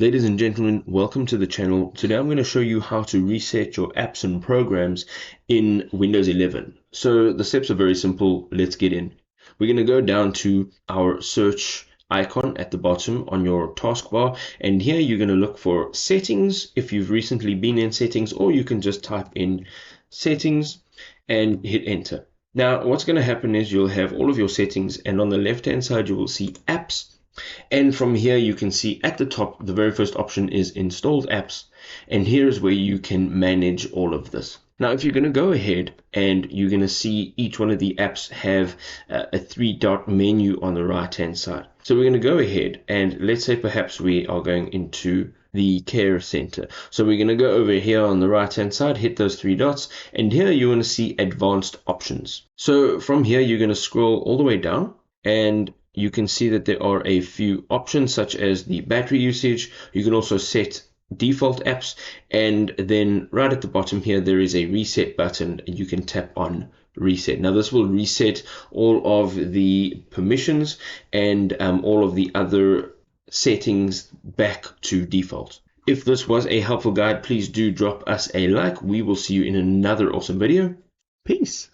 Ladies and gentlemen, welcome to the channel. Today I'm going to show you how to reset your apps and programs in Windows 11. So the steps are very simple. Let's get in. We're going to go down to our search icon at the bottom on your taskbar, and here you're going to look for settings if you've recently been in settings, or you can just type in settings and hit enter. Now what's going to happen is you'll have all of your settings, and on the left hand side you will see apps. And from here you can see at the top the very first option is installed apps, and here's where you can manage all of this. Now if you're going to go ahead and you're going to see each one of the apps have a three-dot menu on the right hand side. So we're going to go ahead and let's say perhaps we are going into the care center. So we're going to go over here on the right hand side, hit those three dots, and here you're going to see advanced options. So from here you're going to scroll all the way down, and you can see that there are a few options such as the battery usage. You can also set default apps, and then right at the bottom here there is a reset button, and you can tap on reset. Now this will reset all of the permissions and all of the other settings back to default. If this was a helpful guide, please do drop us a like. We will see you in another awesome video. Peace.